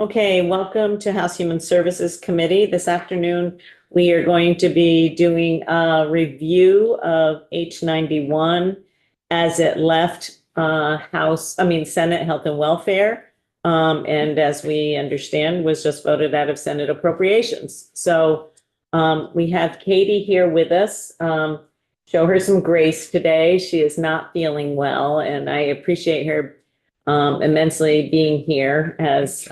Okay, welcome to House Human Services Committee. This afternoon, we are going to be doing a review of H91 as it left Senate Health and Welfare. And as we understand, was just voted out of Senate Appropriations. So we have Katie here with us. Show her some grace today. She is not feeling well, and I appreciate her immensely being here as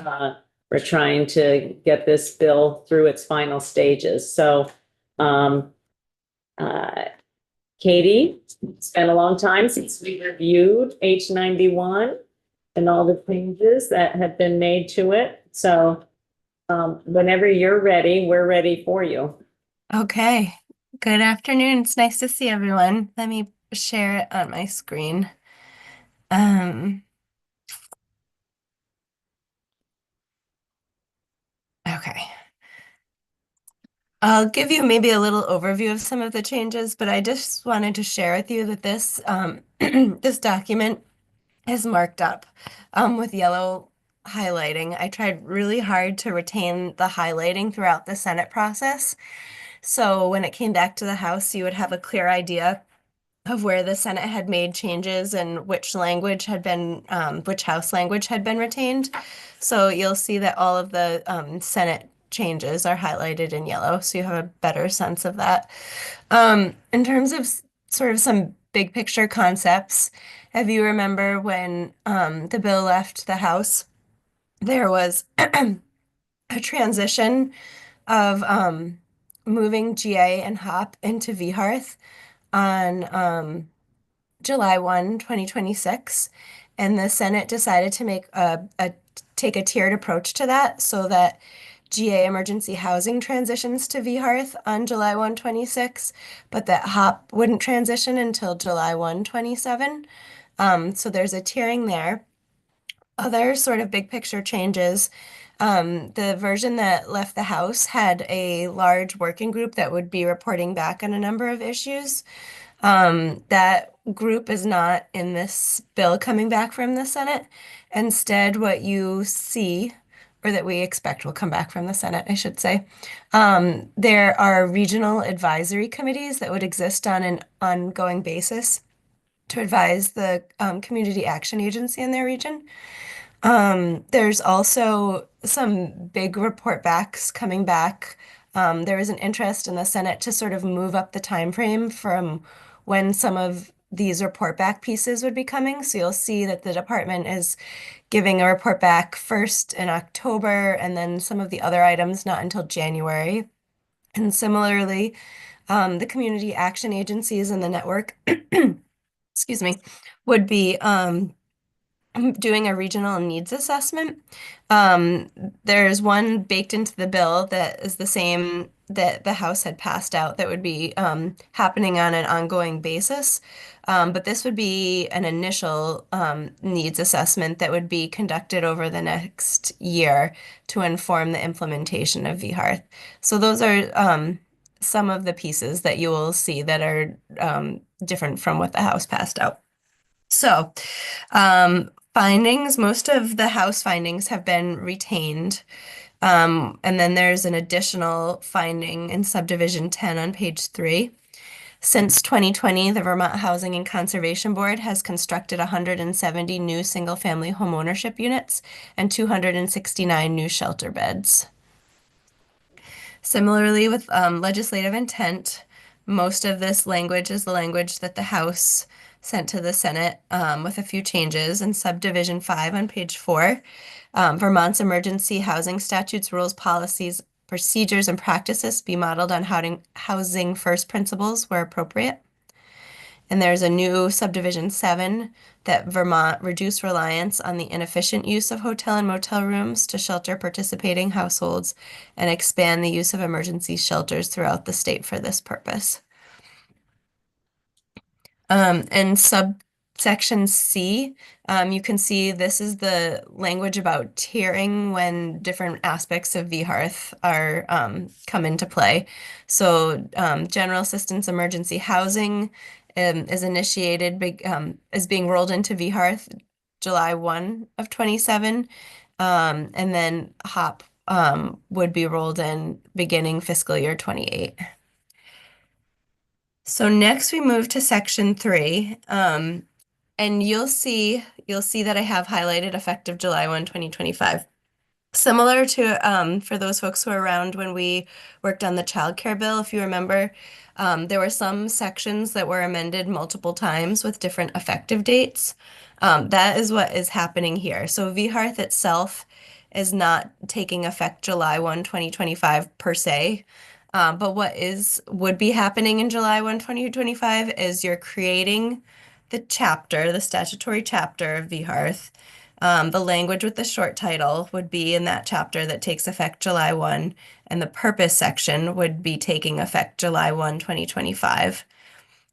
we're trying to get this bill through its final stages. So, Katie, it's been a long time since we reviewed H91 and all the changes that have been made to it. So, whenever you're ready, we're ready for you. Okay, good afternoon. It's nice to see everyone. Let me share it on my screen. Um, okay. I'll give you maybe a little overview of some of the changes, but I just wanted to share with you that this this document is marked up with yellow highlighting. I tried really hard to retain the highlighting throughout the Senate process. So when it came back to the House, you would have a clear idea of where the Senate had made changes and which language had been, which House language had been retained. So you'll see that all of the Senate changes are highlighted in yellow, so you have a better sense of that. In terms of sort of some big picture concepts, if you remember when the bill left the House, there was a transition of moving GA and HOP into VHARTH on July 1, 2026, and the Senate decided to take a tiered approach to that so that GA emergency housing transitions to VHARTH on July 1, 26, but that HOP wouldn't transition until July 1, 27. So there's a tiering there. Other sort of big picture changes. The version that left the House had a large working group that would be reporting back on a number of issues. That group is not in this bill coming back from the Senate. Instead, what you see, or that we expect will come back from the Senate, I should say, there are regional advisory committees that would exist on an ongoing basis to advise the Community Action Agency in their region. There's also some big report backs coming back. There is an interest in the Senate to sort of move up the time frame from when some of these report back pieces would be coming. So you'll see that the department is giving a report back first in October, and then some of the other items not until January. And similarly, the community action agencies and the network, excuse me, would be doing a regional needs assessment. Um, there's one baked into the bill that is the same that the House had passed out that would be happening on an ongoing basis. But this would be an initial needs assessment that would be conducted over the next year to inform the implementation of VHARTH. So those are some of the pieces that you will see that are different from what the House passed out. So, findings, most of the House findings have been retained. And then there's an additional finding in subdivision 10 on page 3. Since 2020, the Vermont Housing and Conservation Board has constructed 170 new single-family homeownership units and 269 new shelter beds. Similarly, with legislative intent, most of this language is the language that the House sent to the Senate with a few changes. In subdivision 5 on page 4, Vermont's emergency housing statutes, rules, policies, procedures, and practices be modeled on housing first principles where appropriate. And there's a new subdivision 7 that Vermont reduce reliance on the inefficient use of hotel and motel rooms to shelter participating households and expand the use of emergency shelters throughout the state for this purpose. And subsection C, you can see this is the language about tiering when different aspects of VHARTH are come into play. So general assistance emergency housing is initiated, is being rolled into VHARTH July 1 of 27. And then HOP would be rolled in beginning fiscal year 28. So next we move to section 3. And you'll see that I have highlighted effective July 1, 2025. Similar to for those folks who are around when we worked on the child care bill, if you remember, there were some sections that were amended multiple times with different effective dates. That is what is happening here. So VHARTH itself is not taking effect July 1, 2025 per se. But what would be happening in July 1, 2025 is you're creating the statutory chapter of VHARTH. The language with the short title would be in that chapter that takes effect July 1, and the purpose section would be taking effect July 1, 2025.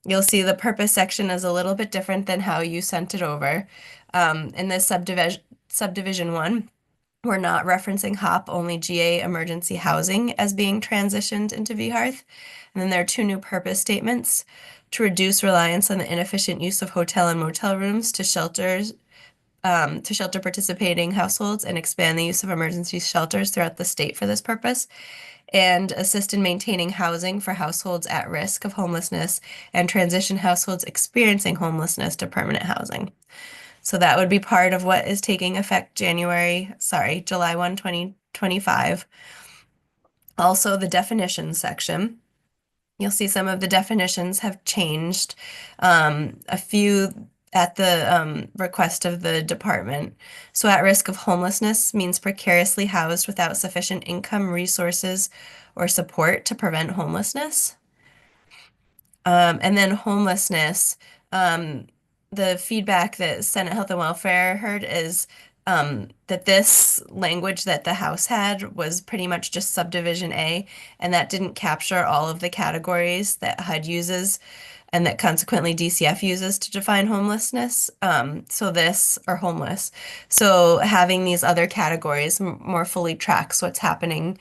You'll see the purpose section is a little bit different than how you sent it over. In this subdivision 1, we're not referencing HOP, only GA emergency housing as being transitioned into VHARTH. And then there are 2 new purpose statements: to reduce reliance on the inefficient use of hotel and motel rooms to shelter participating households and expand the use of emergency shelters throughout the state for this purpose, and assist in maintaining housing for households at risk of homelessness and transition households experiencing homelessness to permanent housing. So that would be part of what is taking effect July 1, 2025. Also, the definitions section. You'll see some of the definitions have changed, a few at the request of the department. So at risk of homelessness means precariously housed without sufficient income, resources, or support to prevent homelessness. And then homelessness, the feedback that Senate Health and Welfare heard is that this language that the House had was pretty much just subdivision A, and that didn't capture all of the categories that HUD uses and that consequently DCF uses to define homelessness. Or homeless. So having these other categories more fully tracks what's happening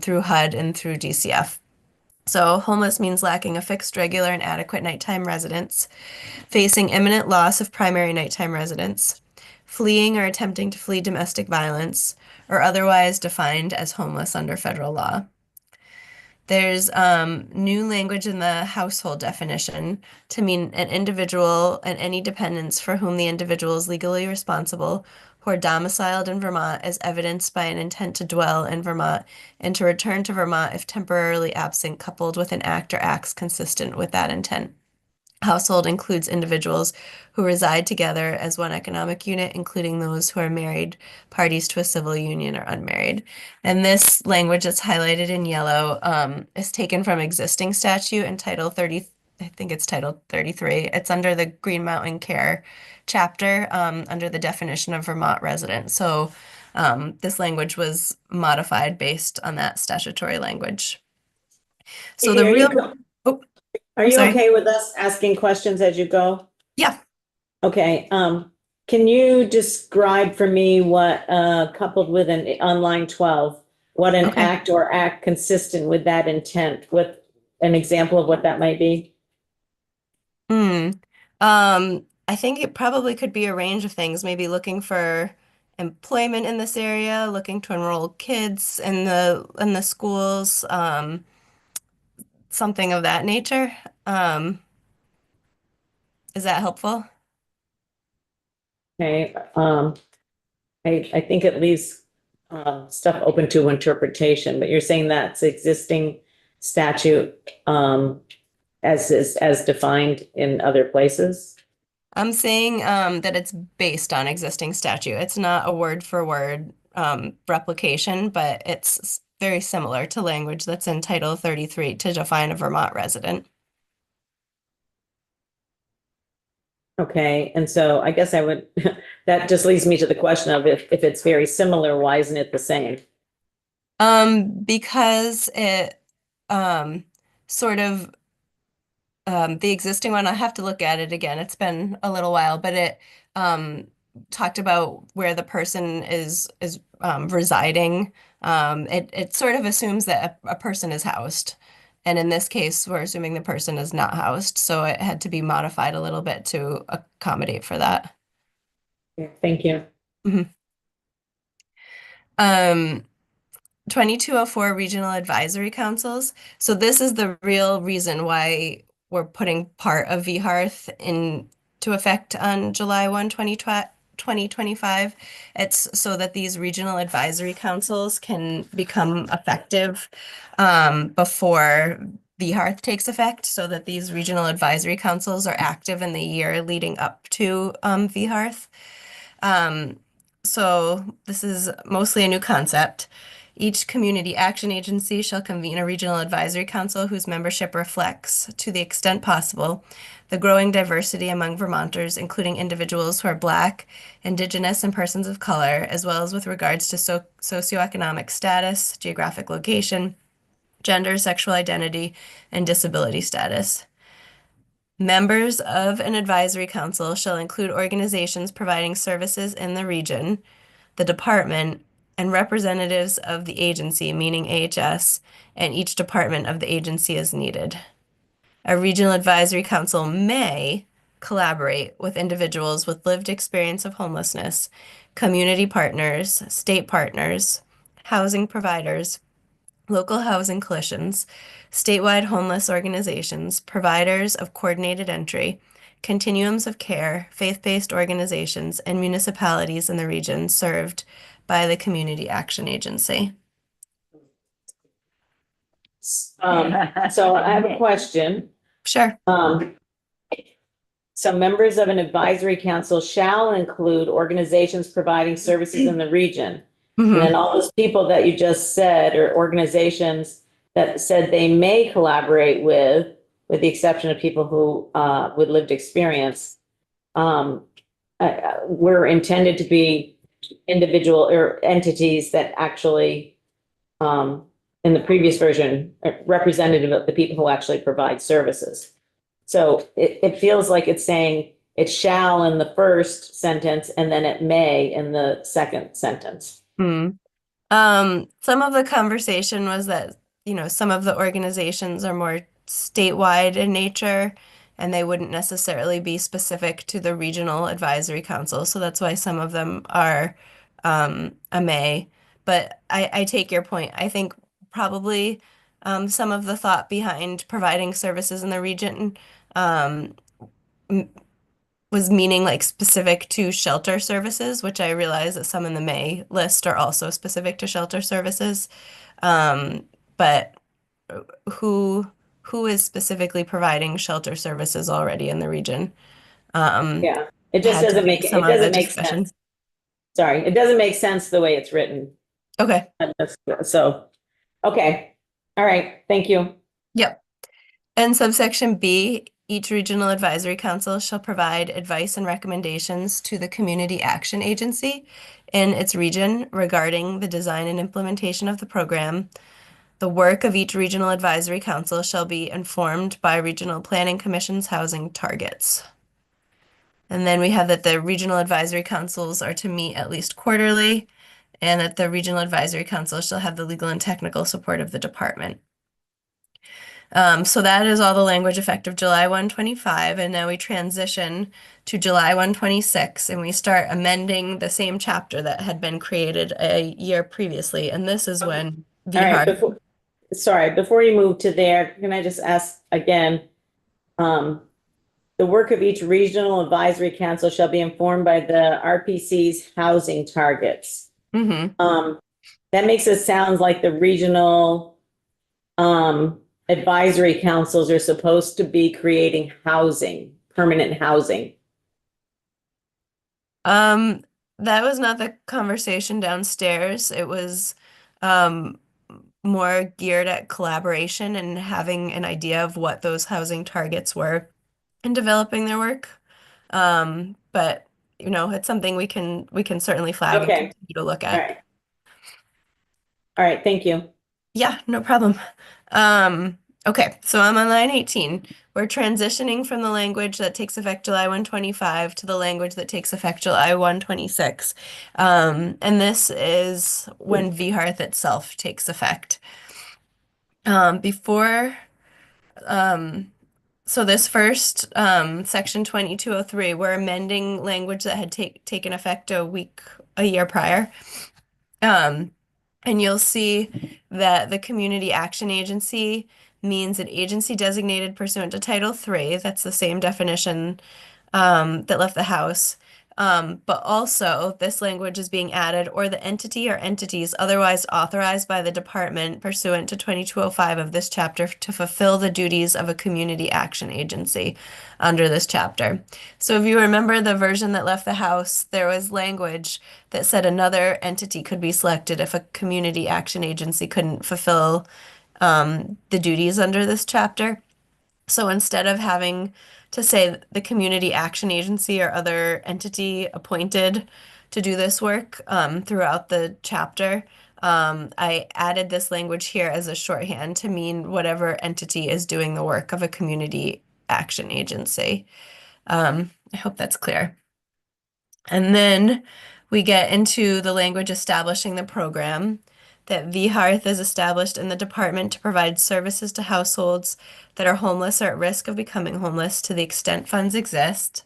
through HUD and through DCF. So homeless means lacking a fixed, regular, and adequate nighttime residence, facing imminent loss of primary nighttime residence, fleeing or attempting to flee domestic violence, or otherwise defined as homeless under federal law. There's new language in the household definition to mean an individual and any dependents for whom the individual is legally responsible, who are domiciled in Vermont as evidenced by an intent to dwell in Vermont and to return to Vermont if temporarily absent, coupled with an act or acts consistent with that intent. Household includes individuals who reside together as one economic unit, including those who are married, parties to a civil union, or unmarried. And this language that's highlighted in yellow is taken from existing statute in Title 30, I think it's Title 33. It's under the Green Mountain Care chapter under the definition of Vermont resident. So this language was modified based on that statutory language. So Katie, the real, oh, are I'm you sorry. okay with us asking questions as you go? Yeah. Okay, can you describe for me what, coupled with on line 12, what an Okay. act or act consistent with that intent, with an example of what that might be? Hmm. I think it probably could be a range of things, maybe looking for employment in this area, looking to enroll kids in the schools, something of that nature. Um, is that helpful? Okay, I think it leaves stuff open to interpretation, but you're saying that's existing statute as defined in other places? I'm saying that it's based on existing statute. It's not a word for word replication, but it's very similar to language that's in Title 33 to define a Vermont resident. Okay, and so I guess that just leads me to the question of if it's very similar, why isn't it the same? Because it sort of the existing one, I have to look at it again. It's been a little while, but it um talked about where the person is residing. It sort of assumes that a person is housed. And in this case, we're assuming the person is not housed, so it had to be modified a little bit to accommodate for that. Yeah, thank you. Mhm. Um, 2204 regional advisory councils. So this is the real reason why we're putting part of VHearth into effect on July 1, 2025. It's so that these regional advisory councils can become effective before VHearth takes effect, so that these regional advisory councils are active in the year leading up to VHearth. So this is mostly a new concept. Each community action agency shall convene a regional advisory council whose membership reflects, to the extent possible, the growing diversity among Vermonters, including individuals who are Black, Indigenous, and persons of color, as well as with regards to socioeconomic status, geographic location, gender, sexual identity, and disability status. Members of an advisory council shall include organizations providing services in the region, the department, and representatives of the agency, meaning AHS, and each department of the agency as needed. A regional advisory council may collaborate with individuals with lived experience of homelessness, community partners, state partners, housing providers, local housing coalitions, statewide homeless organizations, providers of coordinated entry, continuums of care, faith-based organizations, and municipalities in the region served by the Community Action Agency. So I have a question. Sure. So members of an advisory council shall include organizations providing services in the region. And then all those people that you just said are organizations that said they may collaborate with the exception of people who with lived experience, were intended to be individual or entities that actually, in the previous version, are representative of the people who actually provide services. So it feels like it's saying it shall in the first sentence and then it may in the second sentence. Some of the conversation was that, some of the organizations are more statewide in nature and they wouldn't necessarily be specific to the regional advisory council. So that's why some of them are a may. But I take your point. I think probably some of the thought behind providing services in the region was meaning like specific to shelter services, which I realize that some in the May list are also specific to shelter services. But who is specifically providing shelter services already in the region? Yeah, it just had to doesn't be make, it some of the doesn't make discussion. sense. Sorry, it doesn't make sense the way it's written. Okay. So, okay. All right, thank you. Yep. And subsection B, each regional advisory council shall provide advice and recommendations to the Community Action Agency in its region regarding the design and implementation of the program. The work of each regional advisory council shall be informed by Regional Planning Commission's housing targets. And then we have that the regional advisory councils are to meet at least quarterly, and that the regional advisory council shall have the legal and technical support of the department. So that is all the language effective July 1, 2025, and now we transition to July 1, 2026, and we start amending the same chapter that had been created a year previously, and this is when All right, VHearth. before you move to there, can I just ask again? The work of each regional advisory council shall be informed by the RPC's housing targets. That makes it sound like the regional advisory councils are supposed to be creating housing, permanent housing. That was not the conversation downstairs. It was more geared at collaboration and having an idea of what those housing targets were and developing their work. But it's something we can certainly flag and Okay. continue to look All at. right. All right, thank you. Yeah, no problem. Okay, so I'm on line 18. We're transitioning from the language that takes effect July 1, 2025 to the language that takes effect July 1, 2026. And this is when VHearth itself takes effect. So this first section 2203, we're amending language that had taken effect a year prior. Um, and you'll see that the Community Action Agency means an agency designated pursuant to Title III. That's the same definition that left the House. But also, this language is being added, or the entity or entities otherwise authorized by the department pursuant to 2205 of this chapter to fulfill the duties of a community action agency under this chapter. So, if you remember the version that left the House, there was language that said another entity could be selected if a community action agency couldn't fulfill the duties under this chapter. So instead of having to say the community action agency or other entity appointed to do this work throughout the chapter, I added this language here as a shorthand to mean whatever entity is doing the work of a community action agency. I hope that's clear. And then we get into the language establishing the program, that VHearth is established in the department to provide services to households that are homeless or at risk of becoming homeless to the extent funds exist.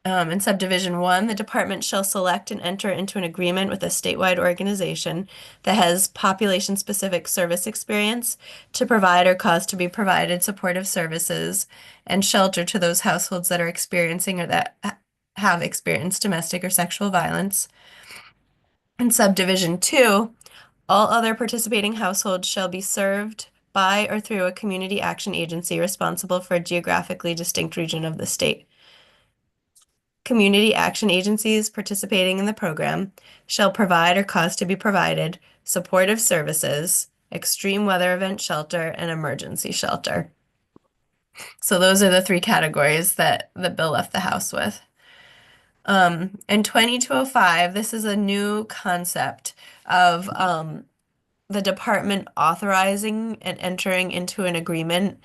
In subdivision 1, the department shall select and enter into an agreement with a statewide organization that has population-specific service experience to provide or cause to be provided supportive services and shelter to those households that are experiencing or that have experienced domestic or sexual violence. In subdivision 2, all other participating households shall be served by or through a community action agency responsible for a geographically distinct region of the state. Community action agencies participating in the program shall provide or cause to be provided supportive services, extreme weather event shelter, and emergency shelter. So those are the three categories that the bill left the House with. In 2205, this is a new concept of the department authorizing and entering into an agreement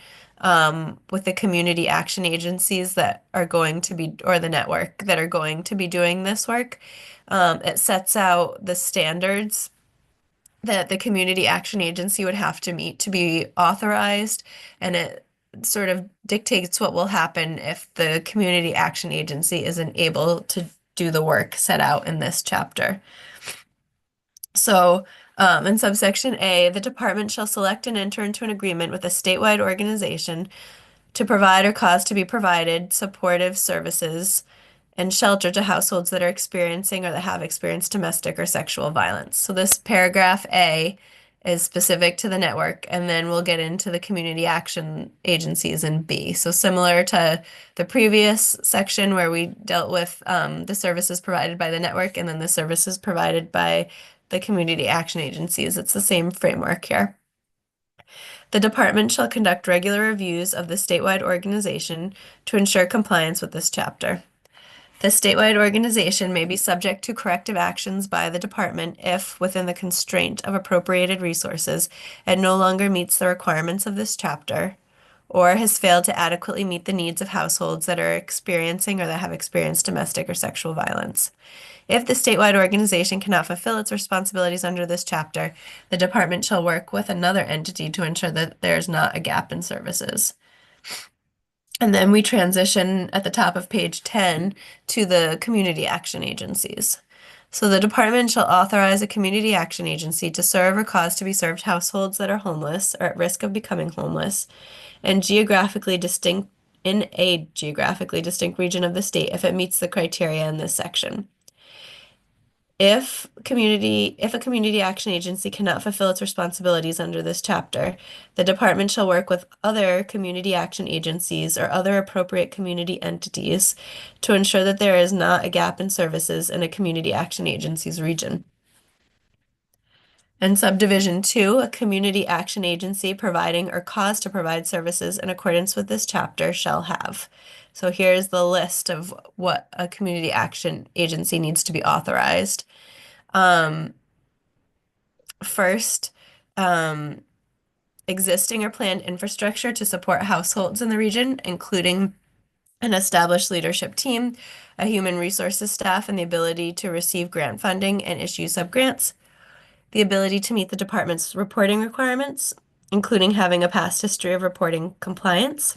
with the community action agencies that are going to be, or the network that are going to be doing this work. It sets out the standards that the community action agency would have to meet to be authorized, and it sort of dictates what will happen if the community action agency isn't able to do the work set out in this chapter. So, in subsection A, the department shall select and enter into an agreement with a statewide organization to provide or cause to be provided supportive services and shelter to households that are experiencing or that have experienced domestic or sexual violence. So this paragraph A is specific to the network, and then we'll get into the community action agencies in B. So similar to the previous section where we dealt with the services provided by the network and then the services provided by the community action agencies, it's the same framework here. The department shall conduct regular reviews of the statewide organization to ensure compliance with this chapter. The statewide organization may be subject to corrective actions by the department if, within the constraint of appropriated resources, it no longer meets the requirements of this chapter, or has failed to adequately meet the needs of households that are experiencing or that have experienced domestic or sexual violence. If the statewide organization cannot fulfill its responsibilities under this chapter, the department shall work with another entity to ensure that there is not a gap in services. And then we transition at the top of page 10 to the community action agencies. So the department shall authorize a community action agency to serve or cause to be served households that are homeless or at risk of becoming homeless and geographically distinct in a geographically distinct region of the state if it meets the criteria in this section. If a community action agency cannot fulfill its responsibilities under this chapter, the department shall work with other community action agencies or other appropriate community entities to ensure that there is not a gap in services in a community action agency's region. In subdivision 2, a community action agency providing or cause to provide services in accordance with this chapter shall have. So here's the list of what a community action agency needs to be authorized. First, existing or planned infrastructure to support households in the region, including an established leadership team, a human resources staff, and the ability to receive grant funding and issue subgrants. The ability to meet the department's reporting requirements, including having a past history of reporting compliance.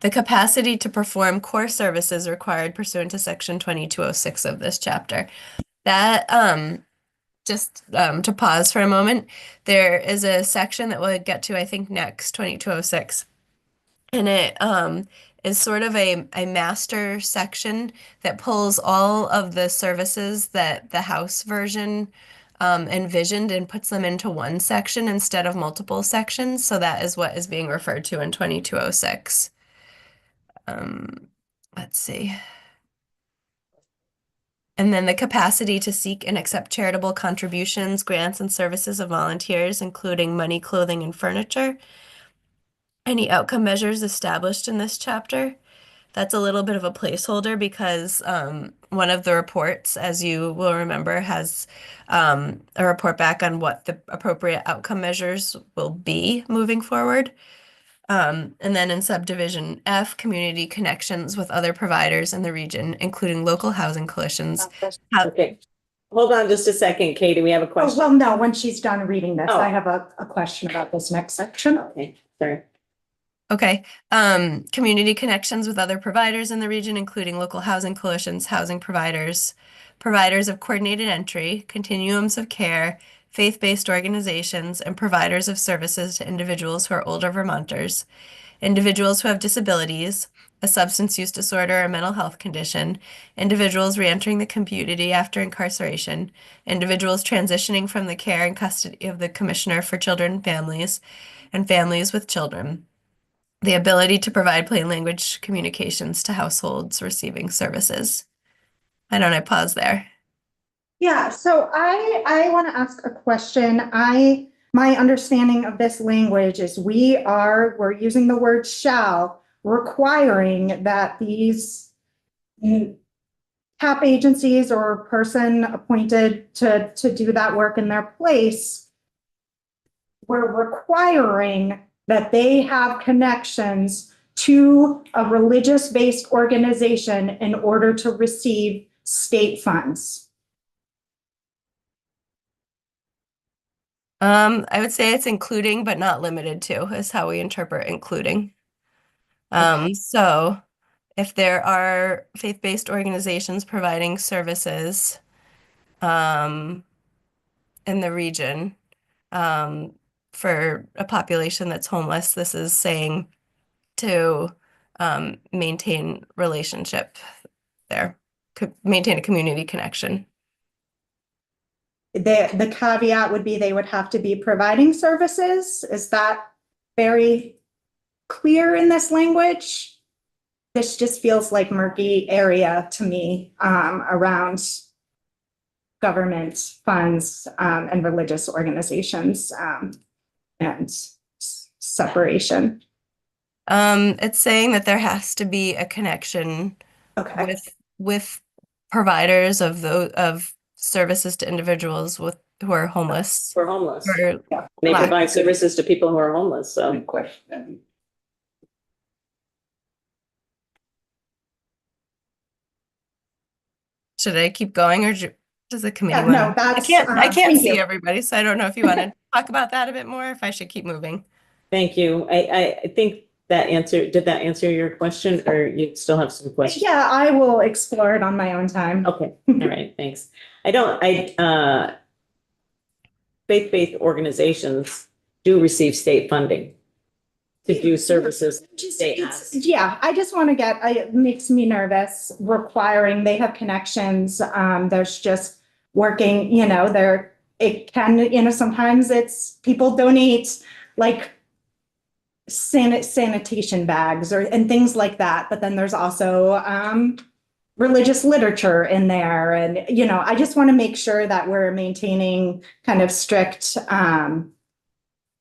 The capacity to perform core services required pursuant to section 2206 of this chapter. That just to pause for a moment, there is a section that we'll get to, I think, next, 2206. And it is sort of a master section that pulls all of the services that the House version envisioned and puts them into one section instead of multiple sections. So that is what is being referred to in 2206. Let's see. And then the capacity to seek and accept charitable contributions, grants, and services of volunteers, including money, clothing, and furniture. Any outcome measures established in this chapter. That's a little bit of a placeholder because one of the reports, as you will remember, has a report back on what the appropriate outcome measures will be moving forward. And then in subdivision F, community connections with other providers in the region, including local housing coalitions. Okay, hold on just a second, Katie, we have a Oh, question. well, no, when she's done reading this, Oh. I have a question about this next section. Okay, sorry. Okay. Community connections with other providers in the region, including local housing coalitions, housing providers, providers of coordinated entry, continuums of care, faith-based organizations, and providers of services to individuals who are older Vermonters, individuals who have disabilities, a substance use disorder or mental health condition, individuals reentering the community after incarceration, individuals transitioning from the care and custody of the Commissioner for Children and Families, and families with children. The ability to provide plain language communications to households receiving services. I don't know, pause there. Yeah, so I want to ask a question. My understanding of this language is we're using the word shall, requiring that these TAP agencies or person appointed to do that work in their place, we're requiring that they have connections to a religious-based organization in order to receive state funds. I would say it's including but not limited to is how we interpret including. So if there are faith-based organizations providing services in the region for a population that's homeless, this is saying to maintain relationship there, maintain a community connection. The caveat would be they would have to be providing services. Is that very clear in this language? This just feels like murky area to me around government funds and religious organizations and separation. It's saying that there has to be a connection Okay. with providers of services to individuals who are homeless. We're homeless. Or They lack- provide services to people who are homeless, so. Good question. Should I keep going or does the committee Yeah, want? no, I that's, can't thank see you. everybody, so I don't know if you want to talk about that a bit more, if I should keep moving. Thank you. I think did that answer your question, or you still have some questions? Yeah, I will explore it on my own time. Okay, all right, thanks. Faith-based organizations do receive state funding to do services they ask. Yeah, I just want to it makes me nervous requiring they have connections. There's just working, it can, sometimes it's people donate like sanitation bags and things like that. But then there's also religious literature in there. And, I just want to make sure that we're maintaining kind of strict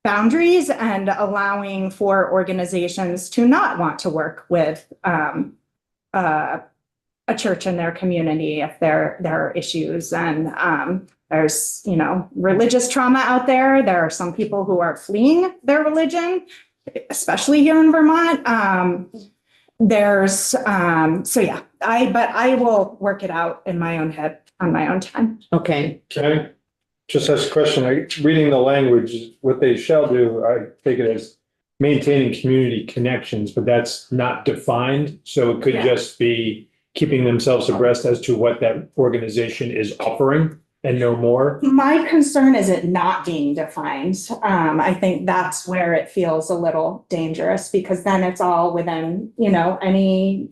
boundaries and allowing for organizations to not want to work with a church in their community if there are issues. And there's, religious trauma out there. There are some people who are fleeing their religion, especially here in Vermont. So yeah, I will work it out in my own head on my own time. Okay, Can I just ask a question? Reading the language, what they shall do, I take it as maintaining community connections, but that's not defined. So it could Yeah. just be keeping themselves abreast as to what that organization is offering and no more? My concern is it not being defined. I think that's where it feels a little dangerous because then it's all within, any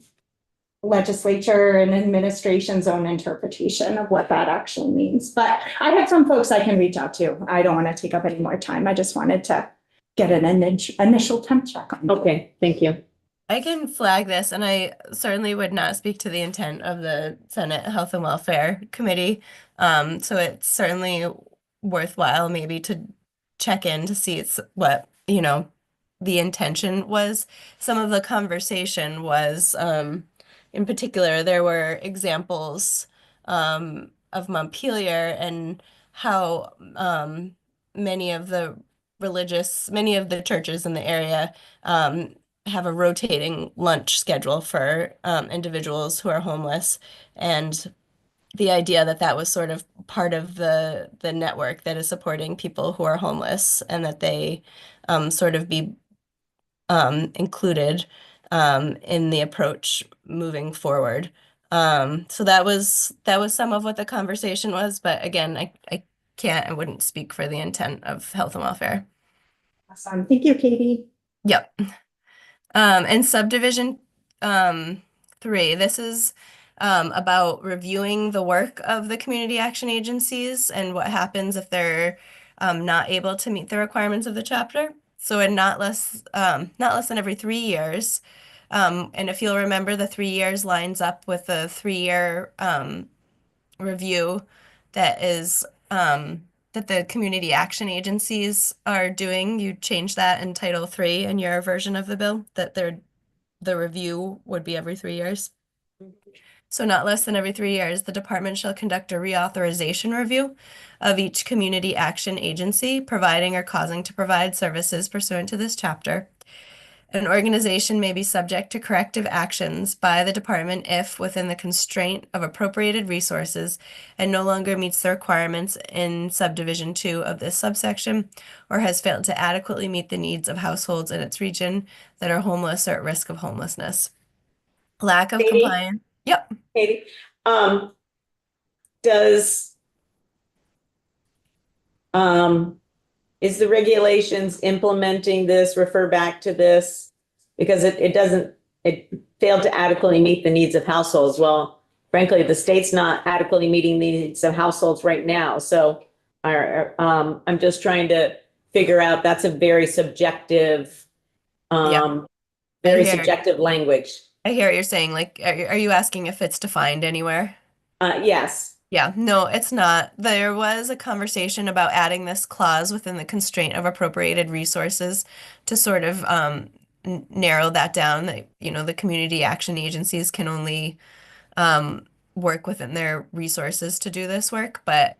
legislature and administration's own interpretation of what that actually means. But I have some folks I can reach out to. I don't want to take up any more time. I just wanted to get an initial temp check on. Okay, thank you. I can flag this, and I certainly would not speak to the intent of the Senate Health and Welfare Committee. So it's certainly worthwhile maybe to check in to see what, the intention was. Some of the conversation was, in particular, there were examples of Montpelier and how many of the churches in the area have a rotating lunch schedule for individuals who are homeless, and the idea that that was sort of part of the network that is supporting people who are homeless, and that they sort of be included in the approach moving forward. So that was some of what the conversation was, but again, I wouldn't speak for the intent of health and welfare. Awesome. Thank you, Katie. Yep. And subdivision 3, this is about reviewing the work of the community action agencies and what happens if they're not able to meet the requirements of the chapter. So in not less than every 3 years. And if you'll remember, the 3 years lines up with the 3-year review that is that the community action agencies are doing. You change that in Title III in your version of the bill, that the review would be every 3 years. So not less than every 3 years, the department shall conduct a reauthorization review of each community action agency providing or causing to provide services pursuant to this chapter. An organization may be subject to corrective actions by the department if, within the constraint of appropriated resources, and no longer meets the requirements in subdivision 2 of this subsection, or has failed to adequately meet the needs of households in its region that are homeless or at risk of homelessness. Lack of Katie? compliance. Yep. Katie, does, is the regulations implementing this refer back to this? Because it failed to adequately meet the needs of households. Well, frankly, the state's not adequately meeting the needs of households right now. So I'm just trying to figure out, that's a very subjective, very subjective language. I hear what you're saying. Like, are you asking if it's defined anywhere? Yes. Yeah, no, it's not. There was a conversation about adding this clause within the constraint of appropriated resources to sort of narrow that down. That, the community action agencies can only work within their resources to do this work, but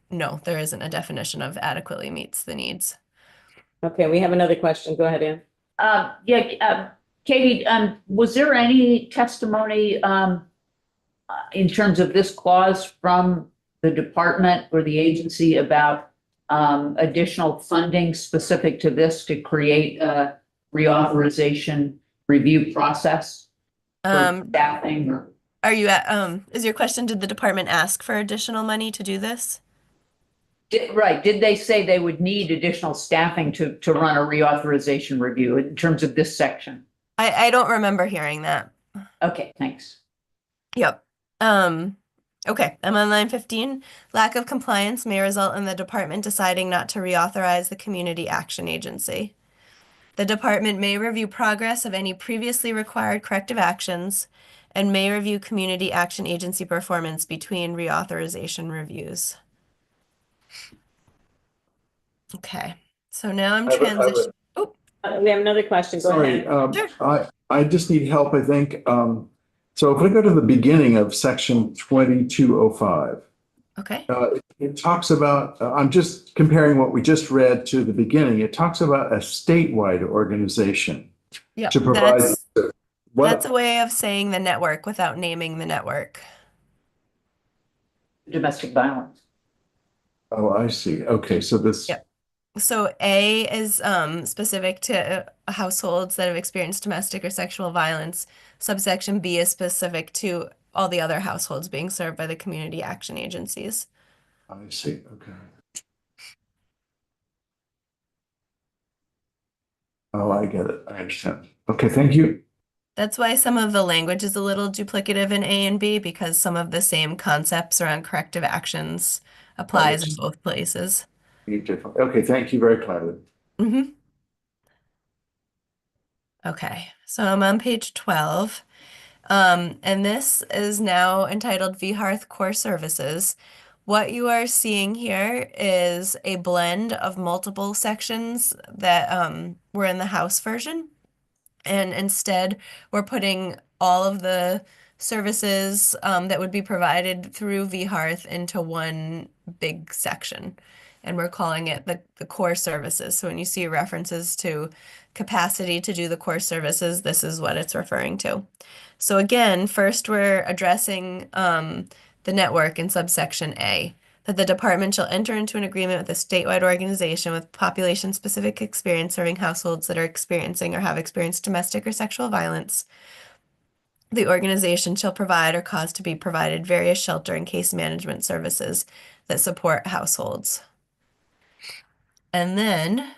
no, there isn't a definition of adequately meets the needs. Okay, we have another question. Go ahead, Ann. Katie, was there any testimony in terms of this clause from the department or the agency about additional funding specific to this to create a reauthorization review process for staffing? Or Are you at, is your question, did the department ask for additional money to do this? did they say they would need additional staffing to run a reauthorization review in terms of this section? I don't remember hearing that. Okay, thanks. Yep. Okay, I'm on line 15. Lack of compliance may result in the department deciding not to reauthorize the community action agency. The department may review progress of any previously required corrective actions and may review community action agency performance between reauthorization reviews. Okay, so now I'm transitioning. We have another question. Go Sorry, ahead. Sure. I just need help, I think. So if we go to the beginning of section 2205, Okay. it talks about, I'm just comparing what we just read to the beginning. It talks about a statewide organization Yep. to provide. That's a way of saying the network without naming the network. Domestic violence. Oh, I see. Okay, so this. Yep. So A is specific to households that have experienced domestic or sexual violence. Subsection B is specific to all the other households being served by the community action agencies. I see, okay. Oh, I get it. I understand. Okay, thank you. That's why some of the language is a little duplicative in A and B because some of the same concepts around corrective actions applies in both places. Okay, thank you very kindly. Mhm. Okay, so I'm on page 12. And this is now entitled VHearth Core Services. What you are seeing here is a blend of multiple sections that were in the House version. And instead, we're putting all of the services that would be provided through VHearth into one big section. And we're calling it the core services. So when you see references to capacity to do the core services, this is what it's referring to. So again, first we're addressing the network in subsection A, that the department shall enter into an agreement with a statewide organization with population-specific experience serving households that are experiencing or have experienced domestic or sexual violence. The organization shall provide or cause to be provided various shelter and case management services that support households. And then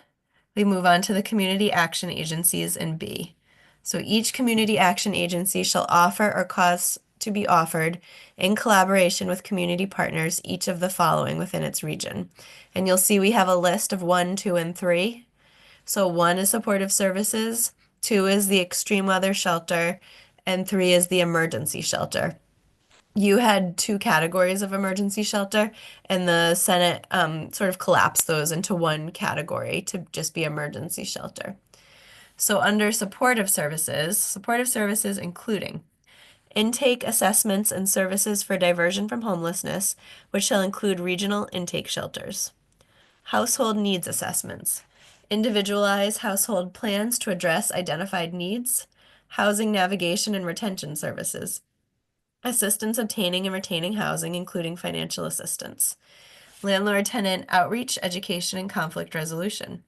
we move on to the community action agencies in B. So each community action agency shall offer or cause to be offered in collaboration with community partners each of the following within its region. And you'll see we have a list of 1, 2, and 3. So 1 is supportive services, 2 is the extreme weather shelter, and 3 is the emergency shelter. You had 2 categories of emergency shelter, and the Senate sort of collapsed those into one category to just be emergency shelter. So under supportive services including intake assessments and services for diversion from homelessness, which shall include regional intake shelters. Household needs assessments. Individualize household plans to address identified needs. Housing navigation and retention services. Assistance obtaining and retaining housing, including financial assistance. Landlord-tenant outreach, education, and conflict resolution.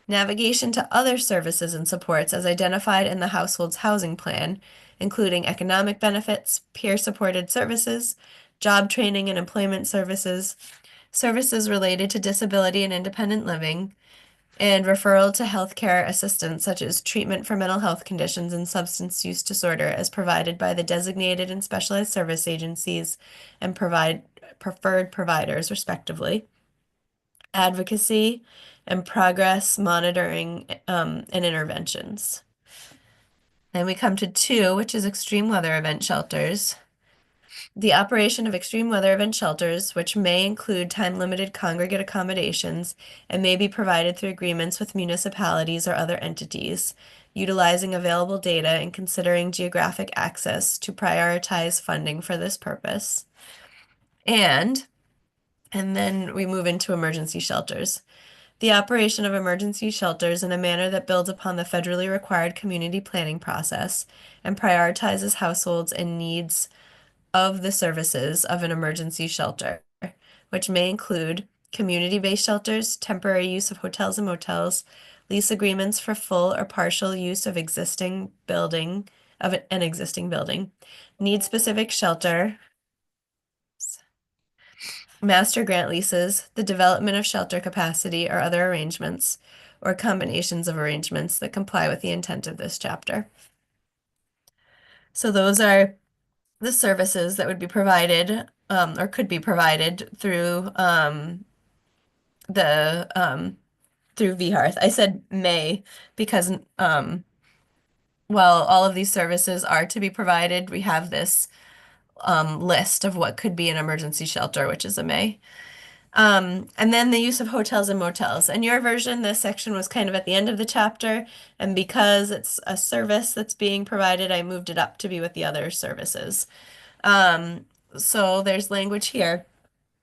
Navigation to other services and supports as identified in the household's housing plan, including economic benefits, peer-supported services, job training and employment services, services related to disability and independent living, and referral to healthcare assistance such as treatment for mental health conditions and substance use disorder as provided by the designated and specialized service agencies and preferred providers, respectively. Advocacy and progress monitoring and interventions. Then we come to 2, which is extreme weather event shelters. The operation of extreme weather event shelters, which may include time-limited congregate accommodations and may be provided through agreements with municipalities or other entities, utilizing available data and considering geographic access to prioritize funding for this purpose. And then we move into emergency shelters. The operation of emergency shelters in a manner that builds upon the federally required community planning process and prioritizes households and needs of the services of an emergency shelter, which may include community-based shelters, temporary use of hotels and motels, lease agreements for full or partial use of an existing building, need-specific shelter, master grant leases, the development of shelter capacity or other arrangements, or combinations of arrangements that comply with the intent of this chapter. So those are the services that would be provided or could be provided through through VHearth. I said may because while all of these services are to be provided, we have this list of what could be an emergency shelter, which is a may. And then the use of hotels and motels. In your version, this section was kind of at the end of the chapter, and because it's a service that's being provided, I moved it up to be with the other services. So there's language here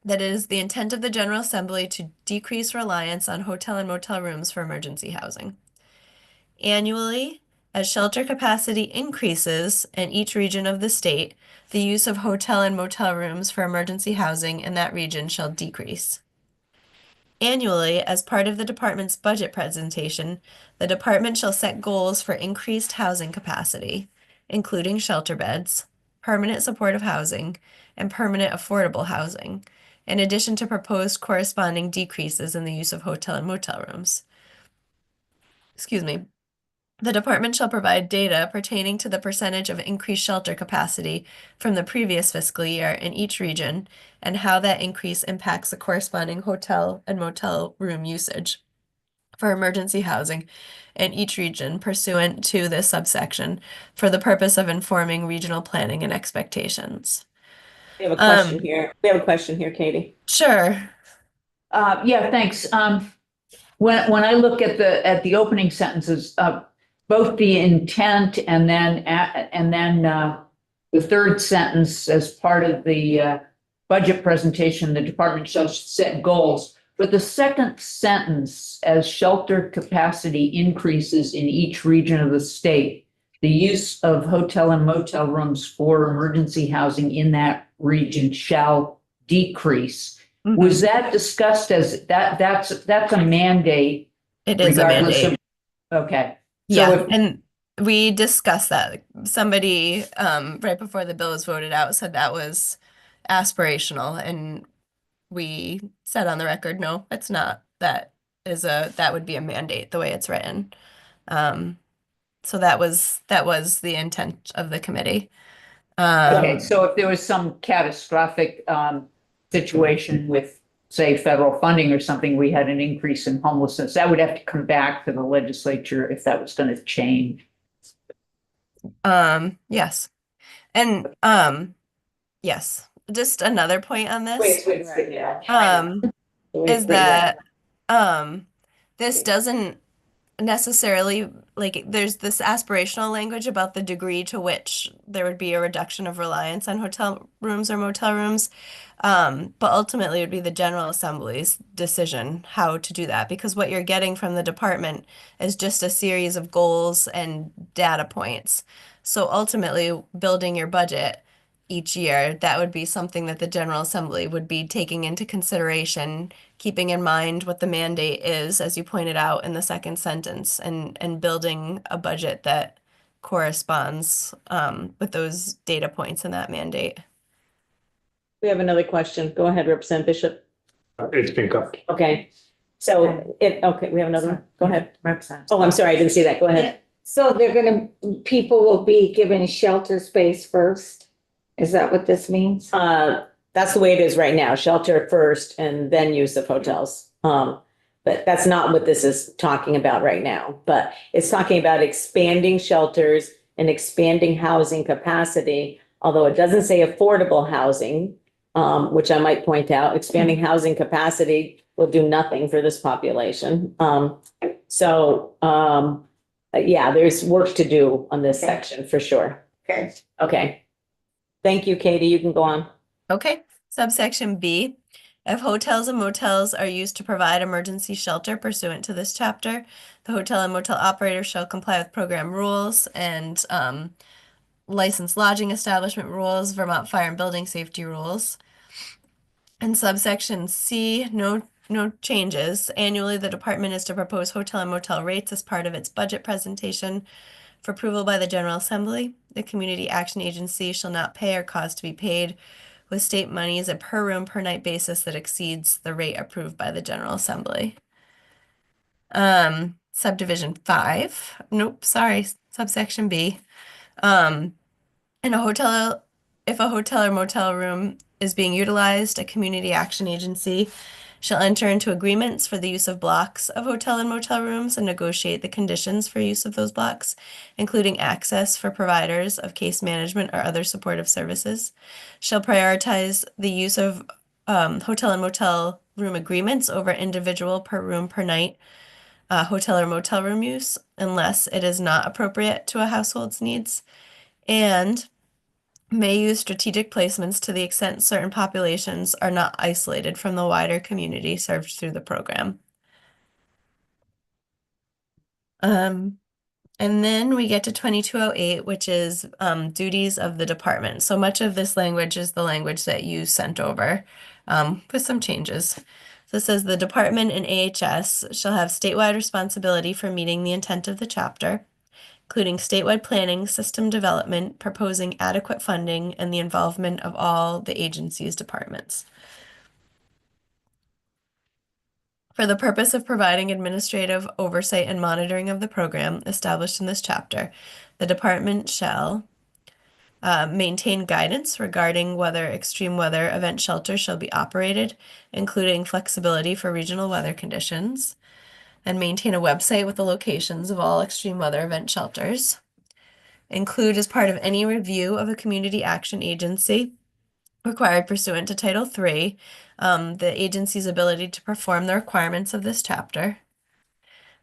that is the intent of the General Assembly to decrease reliance on hotel and motel rooms for emergency housing. Annually, as shelter capacity increases in each region of the state, the use of hotel and motel rooms for emergency housing in that region shall decrease. Annually, as part of the department's budget presentation, the department shall set goals for increased housing capacity, including shelter beds, permanent supportive housing, and permanent affordable housing, in addition to proposed corresponding decreases in the use of hotel and motel rooms. Excuse me. The department shall provide data pertaining to the percentage of increased shelter capacity from the previous fiscal year in each region and how that increase impacts the corresponding hotel and motel room usage for emergency housing in each region pursuant to this subsection for the purpose of informing regional planning and expectations. We have a question here. We have a question here, Katie. Sure. Yeah, thanks. When I look at the opening sentences, both the intent and then the third sentence as part of the budget presentation, the department shall set goals. But the second sentence, as shelter capacity increases in each region of the state, the use of hotel and motel rooms for emergency housing in that region shall decrease. Mhm. Was that discussed as that's a mandate? It is a regardless mandate. Okay. So Yeah, if- and we discussed that. Somebody right before the bill was voted out said that was aspirational, and we said on the record, no, it's not. That would be a mandate the way it's written. So that was the intent of the committee. Okay, so if there was some catastrophic situation with, say, federal funding or something, we had an increase in homelessness, that would have to come back to the legislature if that was going to change. Yes. And yes, just another point on this. Is that this doesn't necessarily, like, there's this aspirational language about the degree to which there would be a reduction of reliance on hotel rooms or motel rooms. But ultimately it would be the General Assembly's decision how to do that, because what you're getting from the department is just a series of goals and data points. So ultimately, building your budget each year, that would be something that the General Assembly would be taking into consideration, keeping in mind what the mandate is, as you pointed out in the second sentence, and building a budget that corresponds with those data points in that mandate. We have another question. Go ahead, Representative Bishop. It's been covered. Okay. So okay, we have another one. Go ahead. Oh, I'm sorry, I didn't see that. Go ahead. So people will be given shelter space first? Is that what this means? That's the way it is right now, shelter first and then use of hotels. But that's not what this is talking about right now. But it's talking about expanding shelters and expanding housing capacity, although it doesn't say affordable housing, which I might point out, expanding housing capacity will do nothing for this population. Yeah, there's work to do on this section for sure. Okay. Okay. Thank you, Katie. You can go on. Okay, subsection B. If hotels and motels are used to provide emergency shelter pursuant to this chapter, the hotel and motel operator shall comply with program rules and licensed lodging establishment rules, Vermont fire and building safety rules. In subsection C, no changes. Annually, the department is to propose hotel and motel rates as part of its budget presentation for approval by the General Assembly. The Community Action Agency shall not pay or cause to be paid with state monies a per room per night basis that exceeds the rate approved by the General Assembly. Subdivision 5. Nope, sorry, subsection B. In a hotel, if a hotel or motel room is being utilized, a community action agency shall enter into agreements for the use of blocks of hotel and motel rooms and negotiate the conditions for use of those blocks, including access for providers of case management or other supportive services, shall prioritize the use of hotel and motel room agreements over individual per room per night hotel or motel room use, unless it is not appropriate to a household's needs, and may use strategic placements to the extent certain populations are not isolated from the wider community served through the program. And then we get to 2208, which is duties of the department. So much of this language is the language that you sent over with some changes. So it says the department and AHS shall have statewide responsibility for meeting the intent of the chapter, including statewide planning, system development, proposing adequate funding, and the involvement of all the agency's departments. For the purpose of providing administrative oversight and monitoring of the program established in this chapter, the department shall maintain guidance regarding whether extreme weather event shelters shall be operated, including flexibility for regional weather conditions, and maintain a website with the locations of all extreme weather event shelters. Include as part of any review of a community action agency required pursuant to Title III, the agency's ability to perform the requirements of this chapter.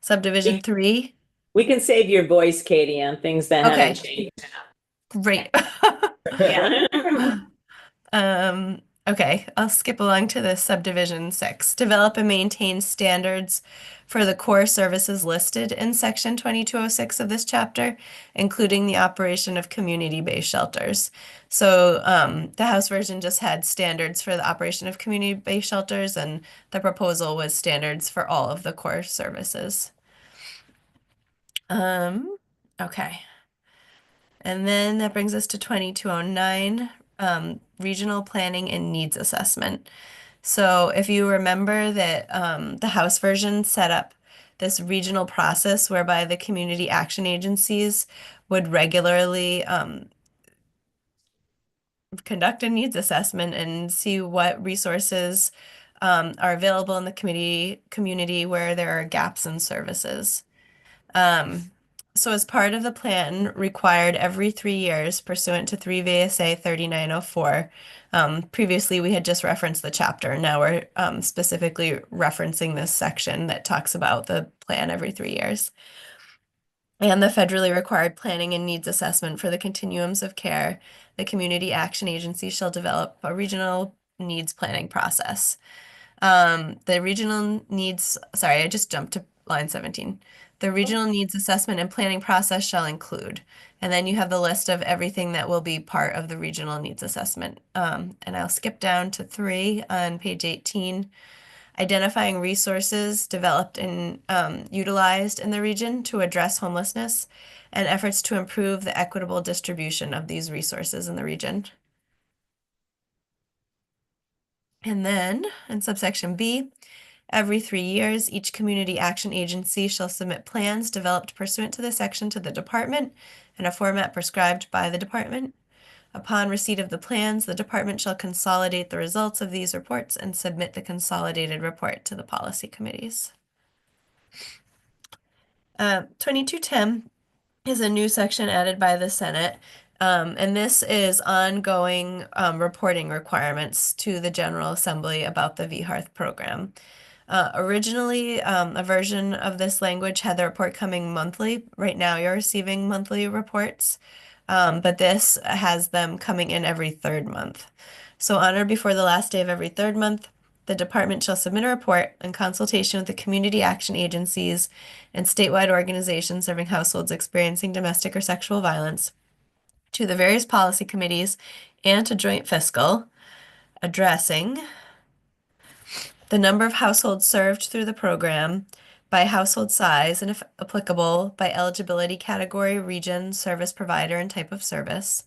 Subdivision 3. We can save your voice, Katie, on things that Okay. haven't changed. Great. Yeah. Okay, I'll skip along to the subdivision 6. Develop and maintain standards for the core services listed in section 2206 of this chapter, including the operation of community-based shelters. So the House version just had standards for the operation of community-based shelters, and the proposal was standards for all of the core services. Okay. And then that brings us to 2209, regional planning and needs assessment. So if you remember that the House version set up this regional process whereby the community action agencies would regularly conduct a needs assessment and see what resources are available in the community where there are gaps in services. So as part of the plan required every 3 years pursuant to 3 VSA 3904, previously we had just referenced the chapter. Now we're specifically referencing this section that talks about the plan every 3 years. And the federally required planning and needs assessment for the continuums of care, the community action agency shall develop a regional needs planning process. The regional needs, sorry, I just jumped to line 17. The regional needs assessment and planning process shall include, and then you have the list of everything that will be part of the regional needs assessment. And I'll skip down to 3 on page 18. Identifying resources developed and utilized in the region to address homelessness and efforts to improve the equitable distribution of these resources in the region. And then in subsection B, every 3 years, each community action agency shall submit plans developed pursuant to this section to the department in a format prescribed by the department. Upon receipt of the plans, the department shall consolidate the results of these reports and submit the consolidated report to the policy committees. 2210 is a new section added by the Senate. And this is ongoing reporting requirements to the General Assembly about the VHEARTH program. Originally, a version of this language had the report coming monthly. Right now, you're receiving monthly reports, but this has them coming in every 3rd month. So on or before the last day of every 3rd month, the department shall submit a report in consultation with the community action agencies and statewide organizations serving households experiencing domestic or sexual violence to the various policy committees and to joint fiscal, addressing the number of households served through the program by household size and, if applicable, by eligibility category, region, service provider, and type of service,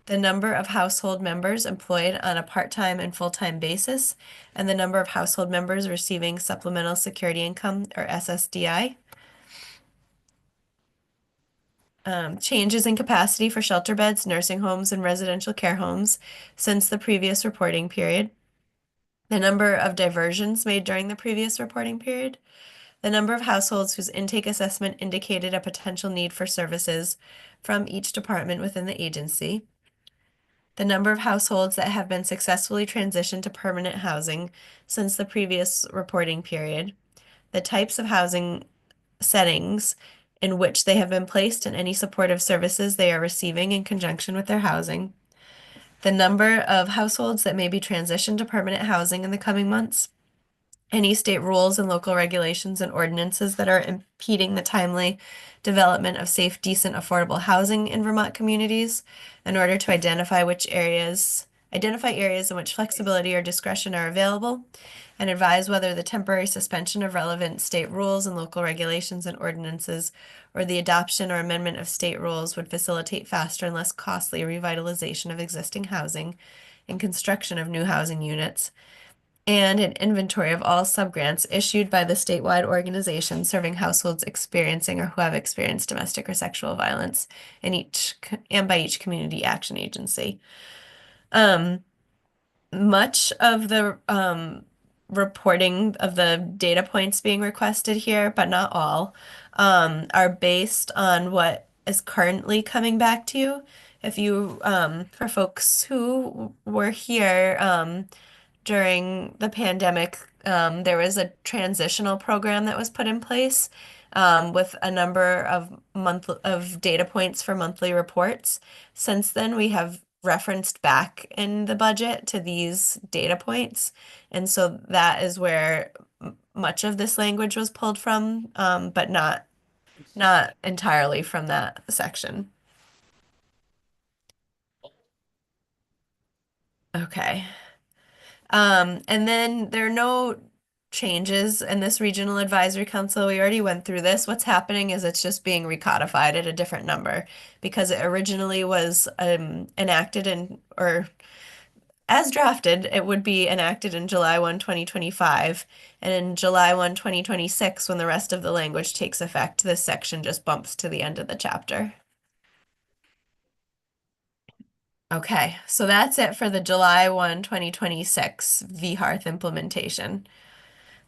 the number of household members employed on a part-time and full-time basis, and the number of household members receiving supplemental security income, or SSDI, changes in capacity for shelter beds, nursing homes, and residential care homes since the previous reporting period, the number of diversions made during the previous reporting period, the number of households whose intake assessment indicated a potential need for services from each department within the agency, the number of households that have been successfully transitioned to permanent housing since the previous reporting period, the types of housing settings in which they have been placed, and any supportive services they are receiving in conjunction with their housing, the number of households that may be transitioned to permanent housing in the coming months, any state rules and local regulations and ordinances that are impeding the timely development of safe, decent, affordable housing in Vermont communities in order to identify which areas identify areas in which flexibility or discretion are available, and advise whether the temporary suspension of relevant state rules and local regulations and ordinances or the adoption or amendment of state rules would facilitate faster and less costly revitalization of existing housing and construction of new housing units, and an inventory of all subgrants issued by the statewide organization serving households experiencing or who have experienced domestic or sexual violence and by each community action agency. Much of the reporting of the data points being requested here, but not all, are based on what is currently coming back to you. If you, for folks who were here during the pandemic, there was a transitional program that was put in place with a number of data points for monthly reports. Since then, we have referenced back in the budget to these data points. And so that is where much of this language was pulled from, but not entirely from that section. Okay. And then there are no changes in this regional advisory council. We already went through this. What's happening is it's just being recodified at a different number because it originally was enacted or as drafted, it would be enacted in July 1, 2025. And in July 1, 2026, when the rest of the language takes effect, this section just bumps to the end of the chapter. Okay, so that's it for the July 1, 2026 VHARTH implementation.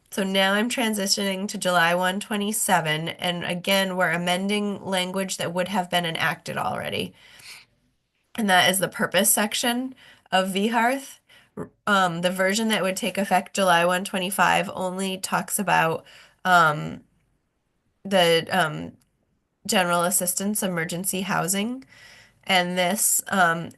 So now I'm transitioning to July 1, 27, and again, we're amending language that would have been enacted already. And that is the purpose section of VHARTH. The version that would take effect July 1, 25 only talks about the general assistance emergency housing. And this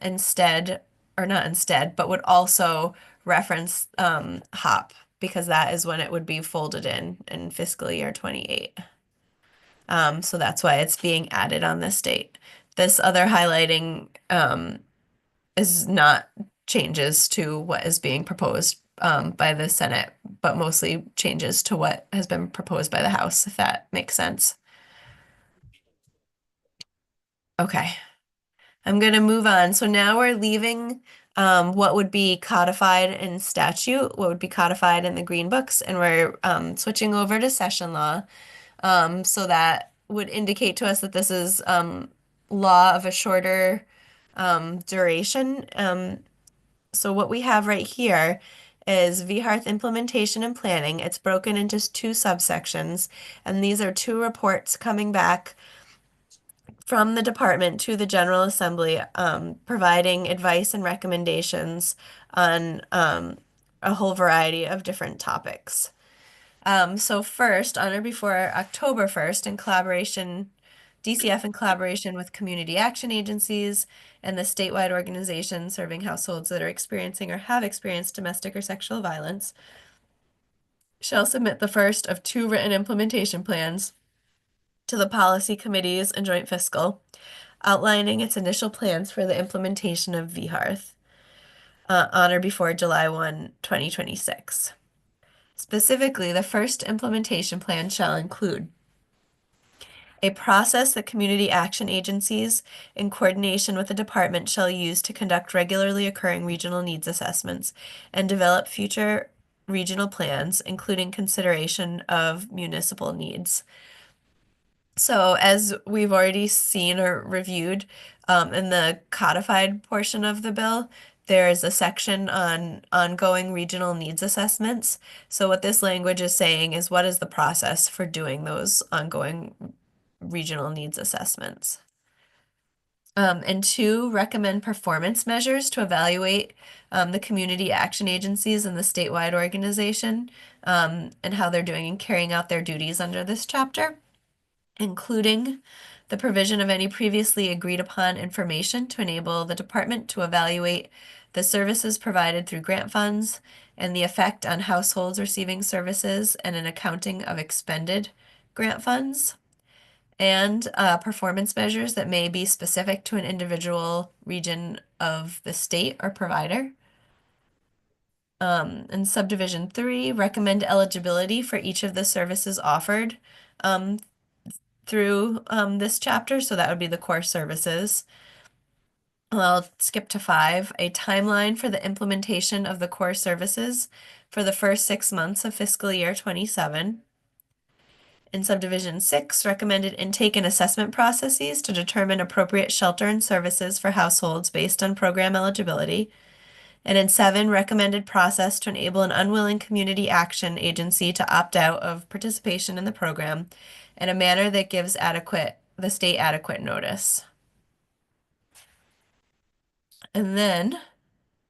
instead, or not instead, but would also reference HOP because that is when it would be folded in fiscal year 28. So that's why it's being added on this date. This other highlighting is not changes to what is being proposed by the Senate, but mostly changes to what has been proposed by the House, if that makes sense. Okay. I'm going to move on. So now we're leaving what would be codified in statute, what would be codified in the green books, and we're switching over to session law. So that would indicate to us that this is law of a shorter duration. So what we have right here is VHARTH implementation and planning. It's broken into two subsections, and these are two reports coming back from the department to the General Assembly, providing advice and recommendations on a whole variety of different topics. So first, on or before October 1st, in collaboration, DCF in collaboration with community action agencies and the statewide organization serving households that are experiencing or have experienced domestic or sexual violence, shall submit the first of two written implementation plans to the policy committees and joint fiscal, outlining its initial plans for the implementation of VHARTH on or before July 1, 2026. Specifically, the first implementation plan shall include a process that community action agencies, in coordination with the department, shall use to conduct regularly occurring regional needs assessments and develop future regional plans, including consideration of municipal needs. So as we've already seen or reviewed in the codified portion of the bill, there is a section on ongoing regional needs assessments. So what this language is saying is what is the process for doing those ongoing regional needs assessments? And two, recommend performance measures to evaluate the community action agencies and the statewide organization and how they're doing in carrying out their duties under this chapter, including the provision of any previously agreed upon information to enable the department to evaluate the services provided through grant funds and the effect on households receiving services and an accounting of expended grant funds, and performance measures that may be specific to an individual region of the state or provider. In subdivision 3, recommend eligibility for each of the services offered through this chapter. So that would be the core services. I'll skip to 5, a timeline for the implementation of the core services for the first 6 months of fiscal year 27. In subdivision 6, recommended intake and assessment processes to determine appropriate shelter and services for households based on program eligibility. And in 7, recommended process to enable an unwilling community action agency to opt out of participation in the program in a manner that gives the state adequate notice. And then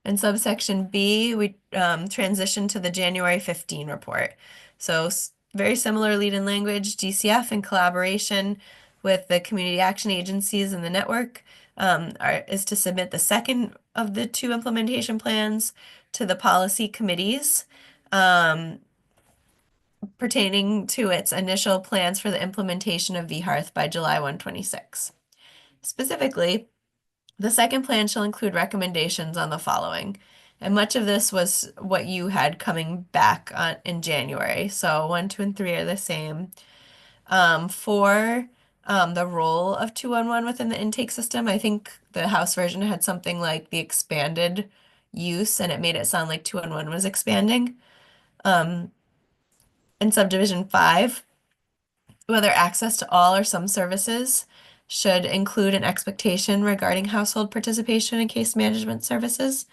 in subsection B, we transition to the January 15 report. So very similar lead in language, GCF in collaboration with the community action agencies and the network is to submit the second of the 2 implementation plans to the policy committees pertaining to its initial plans for the implementation of VHearth by July 1, 2026. Specifically, the second plan shall include recommendations on the following. And much of this was what you had coming back in January. So 1, 2, and 3 are the same. For the role of 211 within the intake system, I think the House version had something like the expanded use, and it made it sound like 211 was expanding. In subdivision 5, whether access to all or some services should include an expectation regarding household participation in case management services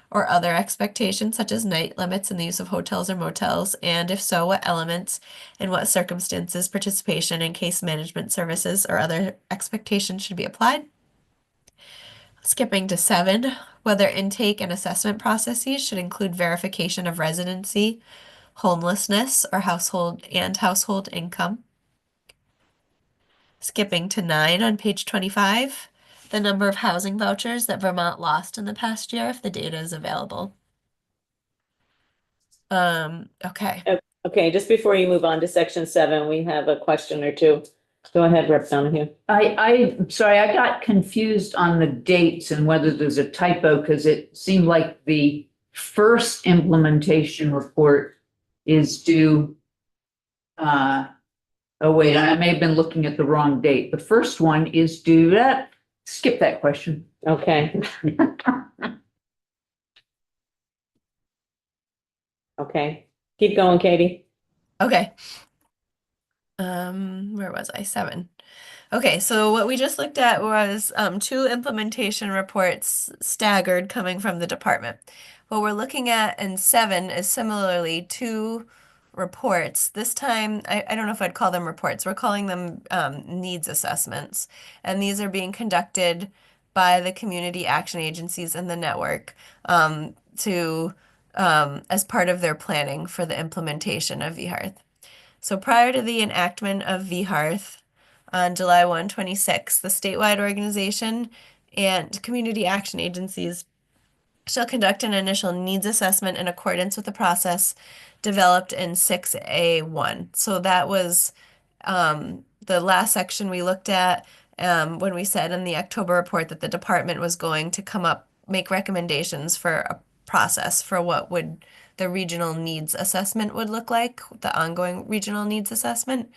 or other expectations such as night limits in the use of hotels or motels, and if so, what elements and what circumstances participation in case management services or other expectations should be applied. Skipping to 7, whether intake and assessment processes should include verification of residency, homelessness, or household income. Skipping to 9 on page 25, the number of housing vouchers that Vermont lost in the past year if the data is available. Okay. Okay, just before you move on to section 7, we have a question or two. Go ahead, Rep. Donahue. I'm sorry, I got confused on the dates and whether there's a typo, because it seemed like the first implementation report is due, oh wait, I may have been looking at the wrong date. The first one is due skip that question. Okay. Okay, keep going, Katie. Okay. Where was I? 7. Okay, so what we just looked at was 2 implementation reports staggered coming from the department. What we're looking at in 7 is similarly 2 reports. This time, I don't know if I'd call them reports. We're calling them needs assessments. And these are being conducted by the community action agencies and the network as part of their planning for the implementation of VHearth. So prior to the enactment of VHearth on July 1, 2026, the statewide organization and community action agencies shall conduct an initial needs assessment in accordance with the process developed in 6A1. So that was the last section we looked at when we said in the October report that the department was going to make recommendations for a process for what would the regional needs assessment would look like, the ongoing regional needs assessment.